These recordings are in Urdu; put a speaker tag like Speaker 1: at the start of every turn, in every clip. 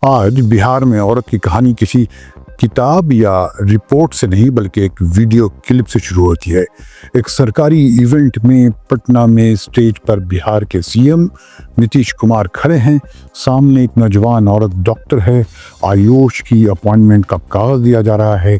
Speaker 1: آج بہار میں عورت کی کہانی کسی کتاب یا رپورٹ سے نہیں بلکہ ایک ویڈیو کلپ سے شروع ہوتی ہے۔ ایک سرکاری ایونٹ میں پٹنہ میں اسٹیج پر بہار کے سی ایم نتیش کمار کھڑے ہیں۔ سامنے ایک نوجوان عورت ڈاکٹر ہے۔ آیوش کی اپوائنٹمنٹ کا کاغذ دیا جا رہا ہے۔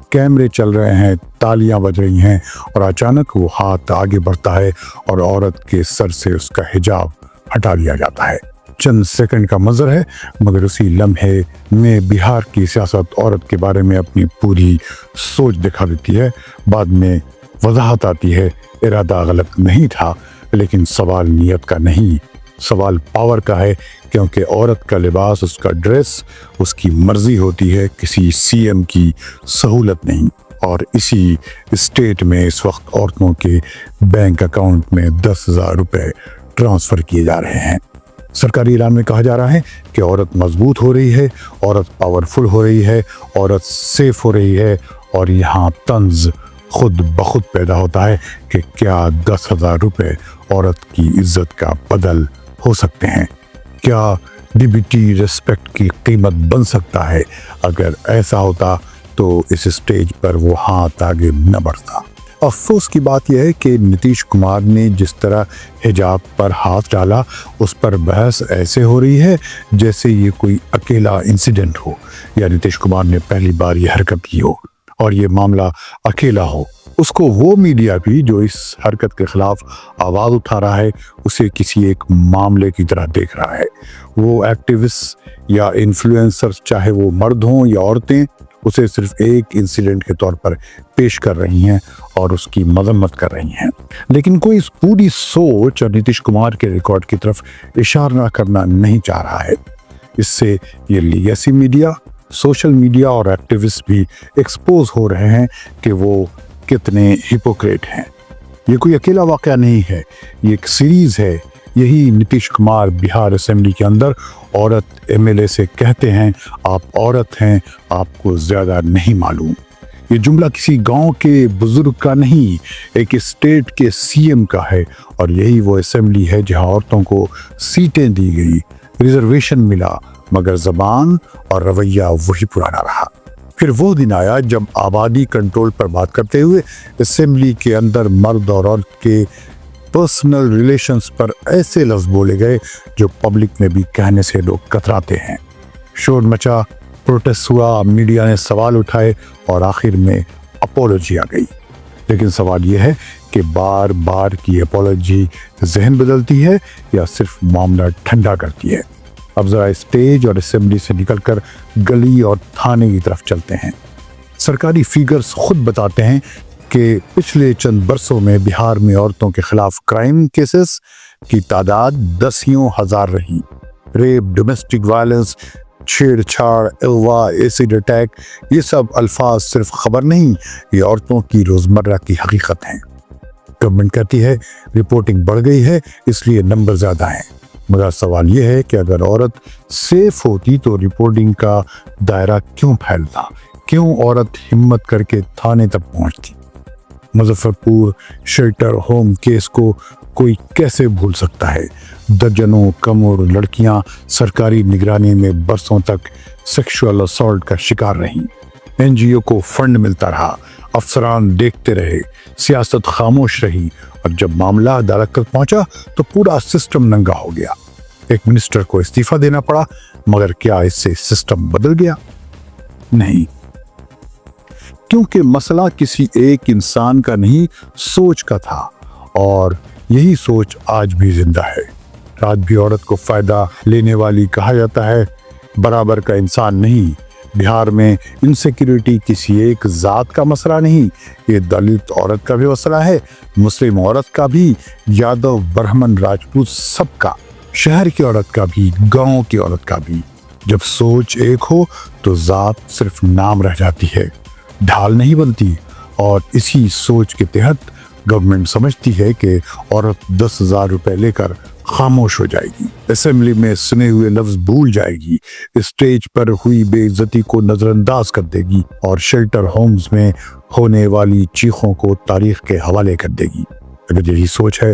Speaker 1: کیمرے چل رہے ہیں، تالیاں بج رہی ہیں اور اچانک وہ ہاتھ آگے بڑھتا ہے اور عورت کے سر سے اس کا حجاب ہٹا لیا جاتا ہے۔ چند سیکنڈ کا منظر ہے، مگر اسی لمحے میں بہار کی سیاست عورت کے بارے میں اپنی پوری سوچ دکھا دیتی ہے۔ بعد میں وضاحت آتی ہے، ارادہ غلط نہیں تھا، لیکن سوال نیت کا نہیں، سوال پاور کا ہے، کیونکہ عورت کا لباس، اس کا ڈریس اس کی مرضی ہوتی ہے، کسی سی ایم کی سہولت نہیں۔ اور اسی اسٹیٹ میں اس وقت عورتوں کے بینک اکاؤنٹ میں 10,000 روپے ٹرانسفر کیے جا رہے ہیں۔ سرکاری اعلان میں کہا جا رہا ہے کہ عورت مضبوط ہو رہی ہے، عورت پاورفل ہو رہی ہے، عورت سیف ہو رہی ہے، اور یہاں طنز خود بخود پیدا ہوتا ہے کہ کیا 10,000 روپے عورت کی عزت کا بدل ہو سکتے ہیں؟ کیا ڈیبیٹی ریسپیکٹ کی قیمت بن سکتا ہے؟ اگر ایسا ہوتا تو اس اسٹیج پر وہ ہاتھ آگے نہ بڑھتا۔ افسوس کی بات یہ ہے کہ نتیش کمار نے جس طرح حجاب پر ہاتھ ڈالا، اس پر بحث ایسے ہو رہی ہے جیسے یہ کوئی اکیلا انسیڈنٹ ہو، یا نتیش کمار نے پہلی بار یہ حرکت کی ہو اور یہ معاملہ اکیلا ہو۔ اس کو وہ میڈیا بھی جو اس حرکت کے خلاف آواز اٹھا رہا ہے، اسے کسی ایک معاملے کی طرح دیکھ رہا ہے۔ وہ ایکٹیوسٹ یا انفلوئنسر، چاہے وہ مرد ہوں یا عورتیں، اسے صرف ایک انسیڈنٹ کے طور پر پیش کر رہی ہیں اور اس کی مذمت کر رہی ہیں، لیکن کوئی اس پوری سوچ اور نتیش کمار کے ریکارڈ کی طرف اشارہ کرنا نہیں چاہ رہا ہے۔ اس سے یہ لیگیسی میڈیا، سوشل میڈیا اور ایکٹیوسٹ بھی ایکسپوز ہو رہے ہیں کہ وہ کتنے ہپوکریٹ ہیں۔ یہ کوئی اکیلا واقعہ نہیں ہے، یہ ایک سیریز ہے۔ یہی نتیش کمار بہار اسمبلی کے اندر عورت ایم ایل اے سے کہتے ہیں، آپ عورت ہیں، آپ کو زیادہ نہیں معلوم۔ یہ جملہ کسی گاؤں کے بزرگ کا نہیں، ایک اسٹیٹ کے سی ایم کا ہے، اور یہی وہ اسمبلی ہے جہاں عورتوں کو سیٹیں دی گئی، ریزرویشن ملا، مگر زبان اور رویہ وہی پرانا رہا۔ پھر وہ دن آیا جب آبادی کنٹرول پر بات کرتے ہوئے اسمبلی کے اندر مرد اور عورت کے پرسنل ریلیشنز پر ایسے لفظ بولے گئے جو پبلک میں بھی کہنے سے لوگ کتراتے ہیں۔ شور مچا، پروٹیسٹ ہوا، میڈیا نے سوال اٹھائے اور آخر میں اپولوجی آ گئی۔ لیکن سوال یہ ہے کہ بار بار کی اپولوجی ذہن بدلتی ہے یا صرف معاملہ ٹھنڈا کرتی ہے؟ اب ذرا اسٹیج اور اسمبلی سے نکل کر گلی اور تھانے کی طرف چلتے ہیں۔ سرکاری فیگرز خود بتاتے ہیں کہ پچھلے چند برسوں میں بہار میں عورتوں کے خلاف کرائم کیسز کی تعداد 10,000 رہی۔ ریپ، ڈومیسٹک وائلنس، چھیڑ چھاڑ، اغوا، ایسڈ اٹیک، یہ سب الفاظ صرف خبر نہیں، یہ عورتوں کی روزمرہ کی حقیقت ہیں۔ گورنمنٹ کہتی ہے رپورٹنگ بڑھ گئی ہے اس لیے نمبر زیادہ ہیں، مگر سوال یہ ہے کہ اگر عورت سیف ہوتی تو رپورٹنگ کا دائرہ کیوں پھیلتا؟ کیوں عورت ہمت کر کے تھانے تک پہنچتی؟ مظفر پور شیلٹر ہوم کیس کو کوئی کیسے بھول سکتا ہے؟ درجنوں کمر لڑکیاں سرکاری نگرانی میں برسوں تک سیکشول اسالٹ کا شکار رہیں۔ این جی او کو فنڈ ملتا رہا، افسران دیکھتے رہے، سیاست خاموش رہی، اور جب معاملہ عدالت تک پہنچا تو پورا سسٹم ننگا ہو گیا۔ ایک منسٹر کو استعفیٰ دینا پڑا، مگر کیا اس سے سسٹم بدل گیا؟ نہیں، کیونکہ مسئلہ کسی ایک انسان کا نہیں، سوچ کا تھا، اور یہی سوچ آج بھی زندہ ہے۔ آج بھی عورت کو فائدہ لینے والی کہا جاتا ہے، برابر کا انسان نہیں۔ بہار میں انسیکیورٹی کسی ایک ذات کا مسئلہ نہیں، یہ دلت عورت کا بھی مسئلہ ہے، مسلم عورت کا بھی، یادو برہمن راجپوت سب کا، شہر کی عورت کا بھی، گاؤں کی عورت کا بھی۔ جب سوچ ایک ہو تو ذات صرف نام رہ جاتی ہے، ڈھال نہیں بنتی، اور اسی سوچ کے تحت گورنمنٹ سمجھتی ہے کہ عورت 10,000 روپے لے کر خاموش ہو جائے گی، اسمبلی میں سنے ہوئے لفظ بھول جائے گی، اسٹیج پر ہوئی بے عزتی کو نظر انداز کر دے گی، اور شیلٹر ہومز میں ہونے والی چیخوں کو تاریخ کے حوالے کر دے گی۔ اگر یہی سوچ ہے